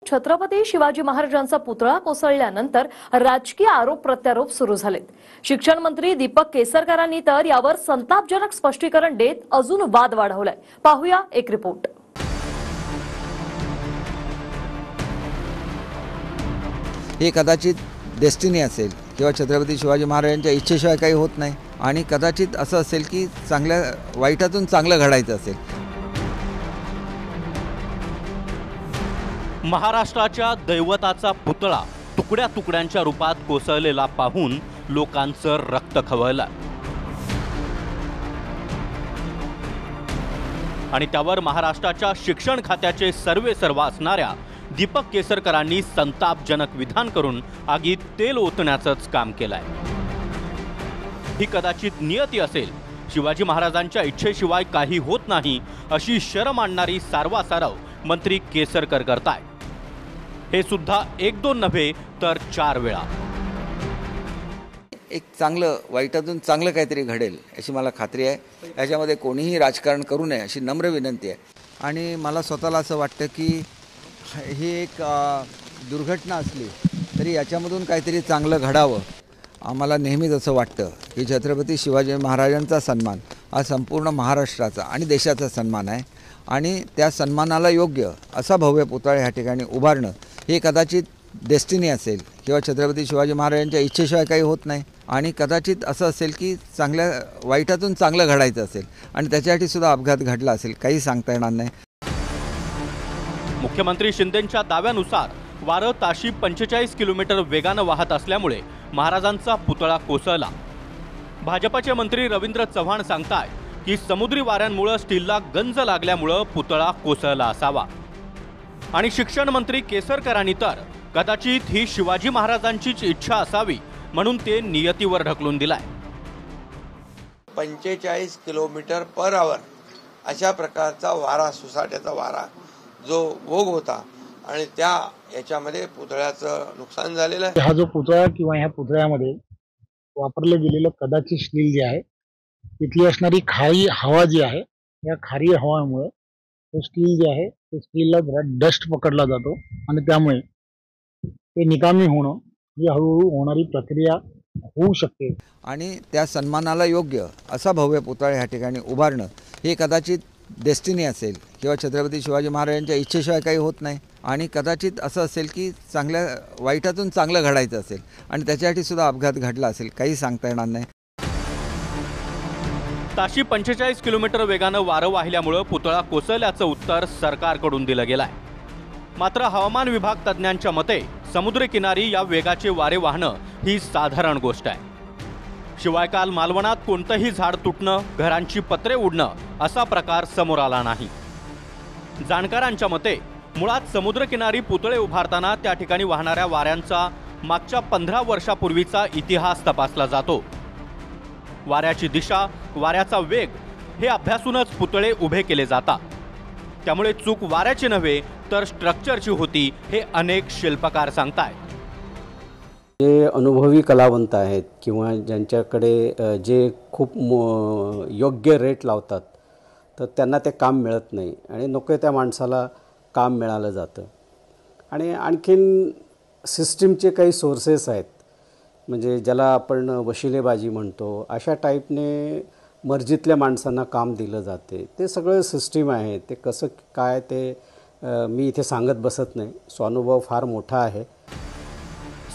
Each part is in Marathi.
छत्रपती शिवाजी महाराजांचा पुतळा कोसळल्यानंतर राजकीय आरोप प्रत्यारोप सुरू झालेत। शिक्षण मंत्री दीपक केसरकरांनी तर यावर संतापजनक स्पष्टीकरण देत अजून वाद वाढवलाय। पाहूया एक रिपोर्ट। हे कदाचित डेस्टिनी असेल किंवा छत्रपती शिवाजी महाराजांच्या इच्छेशिवाय काही होत नाही आणि कदाचित असं असेल की चांगल्या वाईटातून चांगलं घडायचं असेल। महाराष्ट्राच्या दैवताचा पुतळा तुकड्या तुकड्यांच्या रूपात कोसळलेला पाहून लोकांचं रक्त खवळलं आणि त्यावर महाराष्ट्राच्या शिक्षण खात्याचे सर्वेसर्वा असणाऱ्या दीपक केसरकरांनी संतापजनक विधान करून आगीत तेल ओतण्याचंच काम केलंय। ही कदाचित नियती असेल, शिवाजी महाराजांच्या इच्छेशिवाय काही होत नाही अशी शरम आणणारी सारवासारव मंत्री केसरकर करताय। हे सुद्धा एक दोन नव्हे तर 4 वेळा। एक चांगलं वाईटातून चांगलं काहीतरी घडेल अशी मला खात्री आहे। याच्यामध्ये कोणीही राजकारण करू नये अशी नम्र विनंती आहे। आणि मला स्वतःला असं वाटतं की ही एक दुर्घटना असली तरी याच्यामधून काहीतरी चांगलं घडावं। आम्हाला नेहमीच असं वाटतं की छत्रपती शिवाजी महाराजांचा सन्मान हा संपूर्ण महाराष्ट्राचा आणि देशाचा सन्मान आहे आणि त्या सन्मानाला योग्य असा भव्य पुतळा ह्या ठिकाणी उभारणं हे कदाचित डेस्टिनी असेल किंवा छत्रपती शिवाजी महाराजांच्या इच्छेशिवाय काही होत नाही आणि कदाचित असं असेल की चांगल्या वाईटातून चांगलं घडायचं असेल आणि त्याच्यासाठी सुद्धा अपघात घडला असेल, काही सांगता येणार नाही। मुख्यमंत्री शिंदेंच्या दाव्यानुसार वारं ताशी 45 किलोमीटर वेगानं वाहत असल्यामुळे महाराजांचा पुतळा कोसळला। भाजपचे मंत्री रवींद्र चव्हाण सांगताय की समुद्री वाऱ्यांमुळे स्टीलला गंज लागल्यामुळे पुतळा कोसळला असावा आणि शिक्षण मंत्री केसरकरांनी तर कदाचित ही शिवाजी महाराजांचीच इच्छा असावी म्हणून ते नियतीवर ढकलून दिलाय। 45 किलोमीटर पर आवर अशा प्रकारचा वारा, सुसाट्याचा वारा जो भोग होता आणि याच्यामध्ये पुतळ्याचं नुकसान झालेलं आहे। हा जो पुतळा किंवा ह्या पुतळ्यामध्ये वापरले गेलेलं कदाचित स्टील जे आहे, तिथली असणारी खारी हवा जी आहे, या खारी हवामुळे तो स्टील जे आहे ते स्टीलला जरा डस्ट पकडला जातो आणि त्यामुळे ते निकामी होणं ही हळूहळू होणारी प्रक्रिया होऊ शकते आणि त्या सन्मानाला योग्य असा भव्य पुतळा ह्या ठिकाणी उभारणं हे कदाचित डेस्टिनी असेल किंवा छत्रपती शिवाजी महाराजांच्या इच्छेशिवाय काही होत नाही आणि कदाचित असं असेल की चांगल्या वाईटातून चांगलं घडायचं असेल आणि त्याच्यासाठी सुद्धा अपघात घडला असेल, काही सांगता येणार नाही। ताशी 45 किलोमीटर वेगानं वारं वाहिल्यामुळे पुतळा कोसळल्याचं उत्तर सरकारकडून दिलं गेलंय। मात्र हवामान विभाग तज्ज्ञांच्या मते समुद्रकिनारी या वेगाचे वारे वाहणं ही साधारण गोष्ट आहे। शिवाय काल मालवणात कोणतंही झाड तुटणं, घरांची पत्रे उडणं असा प्रकार समोर आला नाही। जाणकारांच्या मते मुळात समुद्रकिनारी पुतळे उभारताना त्या ठिकाणी वाहणाऱ्या वाऱ्यांचा मागच्या 15 वर्षापूर्वीचा इतिहास तपासला जातो। वाऱ्याची दिशा, वाऱ्याचा वेग हे अभ्यासूनच पुतळे उभे केले जातात। त्यामुळे चूक वाऱ्याची नव्हे तर स्ट्रक्चरची होती हे अनेक शिल्पकार सांगतायत। जे अनुभवी कलावंत आहेत किंवा ज्यांच्याकडे जे खूप योग्य रेट लावतात तर त्यांना ते काम मिळत नाही आणि नको त्या माणसाला काम मिळालं जातं। आणि आणखीन सिस्टीमचे काही सोर्सेस आहेत, म्हणजे ज्याला आपण वशिलेबाजी म्हणतो, अशा टाईपने मर्जीतल्या माणसांना काम दिलं जाते। ते सगळं सिस्टीम आहे, ते कसं काय ते मी इथे सांगत बसत नाही, स्वानुभव फार मोठा आहे।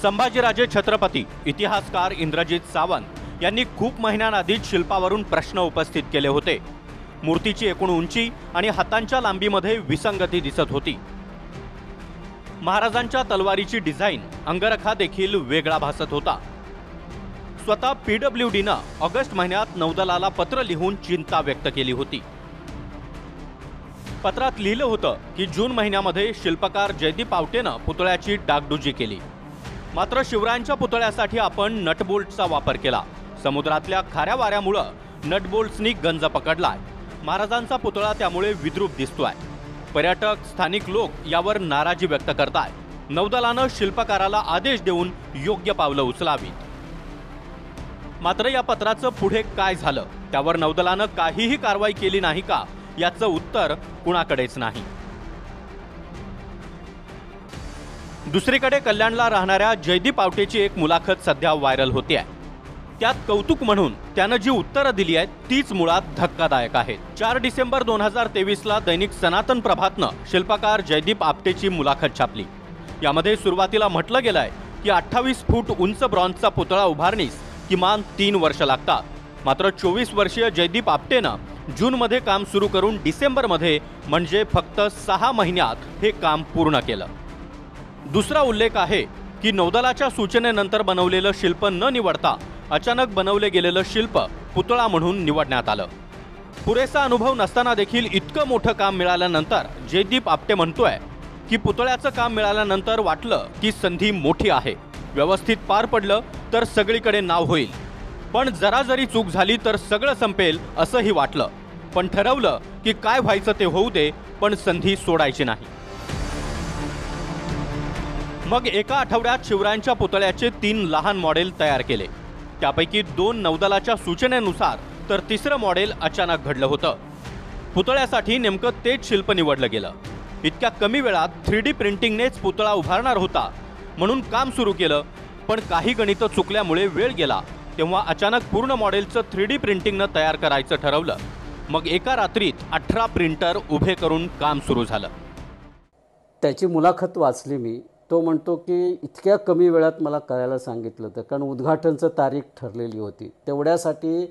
संभाजीराजे छत्रपती इतिहासकार इंद्रजित सावंत यांनी खूप महिन्यांआधीच शिल्पावरून प्रश्न उपस्थित केले होते। मूर्तीची एकूण उंची आणि हातांच्या लांबीमध्ये विसंगती दिसत होती। महाराजांच्या तलवारीची डिझाईन, अंगरखा देखील वेगळा भासत होता। स्वतः PWDनं ऑगस्ट महिन्यात नौदलाला पत्र लिहून चिंता व्यक्त केली होती। पत्रात लिहिलं होतं की जून महिन्यामध्ये शिल्पकार जयदीप आवटेनं पुतळ्याची डागडुजी केली। मात्र शिवरायांच्या पुतळ्यासाठी आपण नटबोल्टचा वापर केला। समुद्रातल्या खाऱ्या वाऱ्यामुळे नटबोल्ट्सनी गंज पकडलाय। महाराजांचा पुतळा त्यामुळे विद्रूप दिसतोय। पर्यटक, स्थानिक लोक यावर नाराजी व्यक्त करतायत। नौदलानं शिल्पकाराला आदेश देऊन योग्य पावलं उचलावीत। मात्र या पत्राचं पुढे काय झालं, त्यावर नौदलानं काहीही कारवाई केली नाही का, याचं उत्तर कुणाकडेच नाही। दुसरीकडे कल्याणला राहणाऱ्या जयदीप आवटेची एक मुलाखत सध्या व्हायरल होते आहे. त्यात कौतुक म्हणून त्यानं जी उत्तरं दिली आहेत तीच मुळात धक्कादायक आहेत. 4 डिसेंबर 2023ला दैनिक सनातन प्रभातनं शिल्पकार जयदीप आपटेची मुलाखत छापली. यामध्ये सुरुवातीला म्हटलं गेलंय की 28 फूट उंच ब्रॉन्झचा पुतळा उभारणीस किमान 3 वर्ष लागतात. मात्र 24 वर्षीय जयदीप आपटेनं जूनमध्ये काम सुरू करून डिसेंबरमध्ये म्हणजे फक्त 6 महिन्यात हे काम पूर्ण केलं. दुसरा उल्लेख आहे की नौदलाच्या सूचनेनंतर बनवलेलं शिल्प न निवडता अचानक बनवले गेलेलं शिल्प पुतळा म्हणून निवडण्यात आलं. पुरेसा अनुभव नसताना देखील इतकं मोठं काम मिळाल्यानंतर जयदीप आपटे म्हणतोय की पुतळ्याचं काम मिळाल्यानंतर वाटलं की संधी मोठी आहे, व्यवस्थित पार पडलं तर सगळीकडे नाव होईल. पण जरा जरी चूक झाली तर सगळं संपेल असंही वाटलं. पण ठरवलं की काय व्हायचं ते होऊ दे, पण संधी सोडायची नाही. मग एका आठवड्यात शिवरायांच्या पुतळ्याचे 3 लहान मॉडेल तयार केले. त्यापैकी 2 नौदलाच्या सूचनेनुसार तर 3रं मॉडेल अचानक घडलं होतं. पुतळ्यासाठी नेमकं तेच शिल्प निवडलं गेलं. इतक्या कमी वेळात 3D प्रिंटिंगनेच पुतळा उभारणार होता म्हणून काम सुरू केलं. पण काही गणितं चुकल्यामुळे वेळ गेला. तेव्हा अचानक पूर्ण मॉडेलचं 3D प्रिंटिंगनं तयार करायचं ठरवलं. मग एका रात्रीत 18 प्रिंटर उभे करून काम सुरू झालं. त्याची मुलाखत वाचली मी. तो म्हणतो की इतक्या कमी वेळात मला करायला सांगितलं होतं, कारण उद्घाटनचं तारीख ठरलेली होती. तेवढ्यासाठी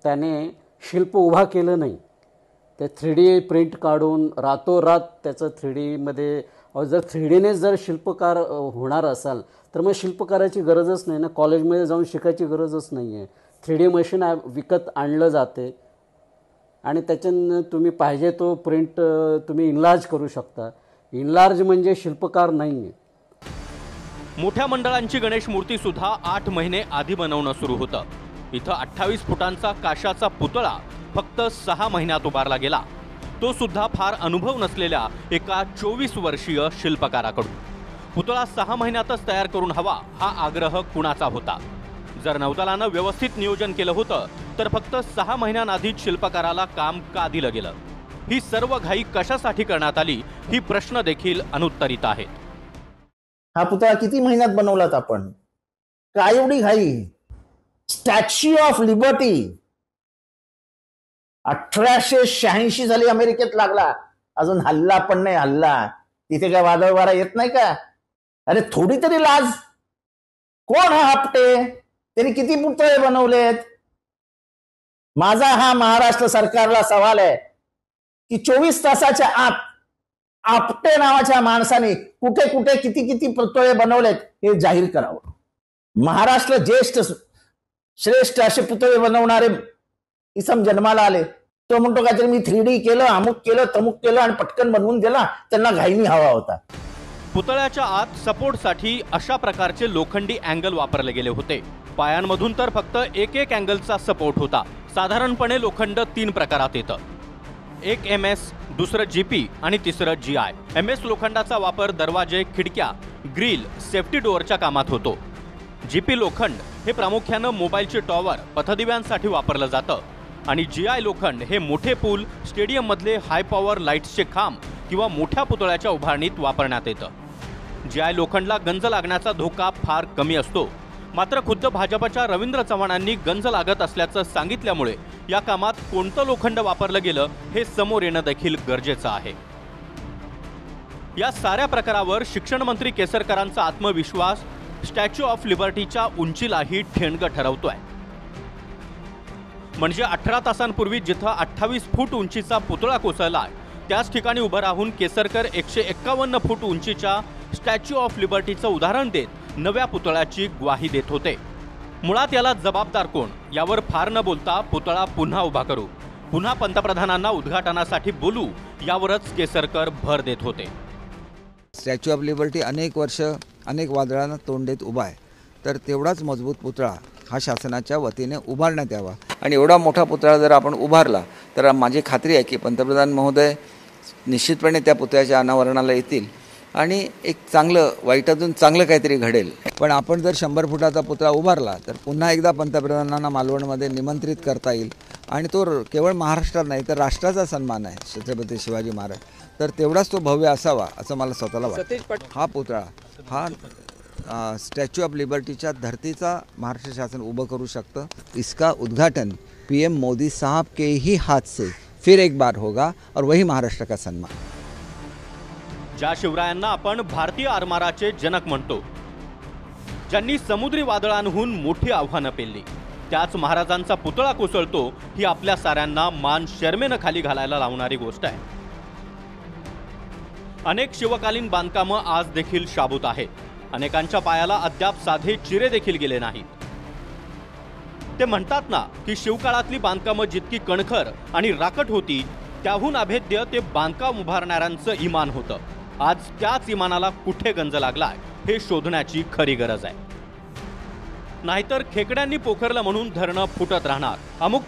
त्याने शिल्प उभा केलं नाही. ते 3D प्रिंट काढून रातोरात त्याचं 3Dमध्ये, जर 3Dने जर शिल्पकार होणार असाल तर मग शिल्पकाराची गरजच नाही ना, कॉलेजमध्ये जाऊन शिकायची गरजच नाही आहे. 3D मशीन विकत आणलं जाते आणि त्याच्यानं तुम्ही पाहिजे तो प्रिंट तुम्ही इनलार्ज करू शकता. इनलार्ज म्हणजे शिल्पकार नाही आहे. मोठ्या मंडळांची गणेश मूर्ती सुद्धा 8 महिने आधी बनवणं सुरू होतं. इथं 28 फुटांचा काशाचा पुतळा फक्त 6 महिन्यात उभारला गेला. तो सुद्धा फार अनुभव नसलेल्या एका 24 वर्षीय शिल्पकाराकडून. पुतळा 6 महिन्यातच तयार करून हवा हा आग्रह कुणाचा होता? जर नौदलानं व्यवस्थित नियोजन केलं होतं तर फक्त 6 महिन्यांआधीच शिल्पकाराला काम का दिलं गेलं? ही सर्व घाई कशासाठी करण्यात आली ही प्रश्न देखील अनुत्तरित आहेत. हा पुतळा किती महिन्यात बनवलात आपण? काय एवढी घाई? स्टॅच्यू ऑफ लिबर्टी 1886 साली अमेरिकेत लागला, अजून हल्ला पण नाही. हल्ला तिथे काय वादळ वारा येत नाही का? अरे थोडी तरी लाज. कोण हा आपटे? त्यांनी किती पुतळे बनवलेत? माझा हा महाराष्ट्र सरकारला सवाल आहे की 24 तासाच्या आत आपटे नावाच्या माणसाने कुठे कुठे किती किती पुतळे बनवलेत हे जाहीर करावं. महाराष्ट्र ज्येष्ठ श्रेष्ठ असे पुतळे बनवणारे इसम जन्माला आले. तो म्हणतो काहीतरी मी 3D केलं, अमुक केलं, तमुक केलं आणि पटकन बनवून दिला. त्यांना घाईनी हवा होता. पुतळ्याच्या आत सपोर्टसाठी अशा प्रकारचे लोखंडी अँगल वापरले गेले होते. पायांमधून तर फक्त एक अँगलचा सपोर्ट होता. साधारणपणे लोखंड 3 प्रकारात येतं. एक MS, दुसरं GP आणि तिसरं GI. MS लोखंडाचा वापर दरवाजे, खिडक्या, ग्रिल, सेफ्टी डोअरच्या कामात होतो. GP लोखंड हे प्रामुख्यानं मोबाईलचे टॉवर, पथदिव्यांसाठी वापरलं जातं. आणि GI लोखंड हे मोठे पूल, स्टेडियममधले हाय पॉवर लाईट्सचे खांब किंवा मोठ्या पुतळ्याच्या उभारणीत वापरण्यात येतं. GI लोखंडला गंज लागण्याचा धोका फार कमी असतो. मात्र खुद्द भाजपच्या रवींद्र चव्हाणांनी गंज लागत असल्याचं सांगितल्यामुळे या कामात कोणतं लोखंड वापरलं गेलं हे समोर येणं देखील गरजेचं आहे. या साऱ्या प्रकारावर शिक्षण मंत्री केसरकरांचा आत्मविश्वास स्टॅच्यू ऑफ लिबर्टीच्या उंचीलाही ठेणगं ठरवतोय. म्हणजे 18 तासांपूर्वी जिथं 28 फूट उंचीचा पुतळा कोसळलाय त्याच ठिकाणी उभं राहून केसरकर 151 फूट उंचीच्या स्टॅच्यू ऑफ लिबर्टीचं उदाहरण देत नव्या पुतळ्याची ग्वाही देत होते. मुळात याला जबाबदार कोण यावर फार न बोलता पुतळा पुन्हा उभा करू, पुन्हा पंतप्रधानांना उद्घाटनासाठी बोलू यावरच केसरकर भर देत होते. स्टॅच्यू ऑफ लिबर्टी अनेक वर्ष अनेक वादळांना तोंड देत उभा आहे. तर तेवढाच मजबूत पुतळा हा शासनाच्या वतीने उभारण्यात यावा. आणि एवढा मोठा पुतळा जर आपण उभारला तर माझी खात्री आहे की पंतप्रधान महोदय निश्चितपणे त्या पुतळ्याच्या अनावरणाला येतील आणि एक चांगलं वाईटातून चांगलं काहीतरी घडेल. पण आपण जर 100 फुटाचा पुतळा उभारला तर पुन्हा एकदा पंतप्रधानांना मालवणमध्ये निमंत्रित करता येईल आणि तो केवळ महाराष्ट्रात नाही तर राष्ट्राचा सन्मान आहे छत्रपती शिवाजी महाराज. तर तेवढाच तो भव्य असावा असं मला स्वतःला वाटतं. हा पुतळा हा स्टॅच्यू ऑफ लिबर्टीच्या धरतीचा महाराष्ट्र शासन उभं करू शकतं। इसका उद्घाटन PM मोदी साहब के ही हाथ से फिर एक बार होगा और वही महाराष्ट्र का सम्मान। ज्या शिवरायांना आपण भारतीय आरमाराचे जनक म्हणतो, ज्यांनी समुद्री वादळांहून मोठी आव्हानं पेलली, त्याच महाराजांचा पुतळा कोसळतो ही आपल्या साऱ्यांना मान शर्मेनं खाली घालायला लावणारी गोष्ट आहे। अनेक शिवकालीन बांधकामं आज देखील शाबूत आहेत। अनेकांच्या पायाला अद्याप साधे चिरे देखील गेले नाहीत। ते म्हणतात ना की शिवकाळातली बांधकामं जितकी कणखर आणि राकट होती, त्याहून अभेद्य ते बांधकाम उभारणाऱ्यांचं इमान होतं। आज त्याच इमानाला कुठे गंज लागलाय हे शोधण्याची खरी गरज आहे। नाहीतर खेकड्यांनी पोखरलं म्हणून धरणं फुटत राहणार। अमुक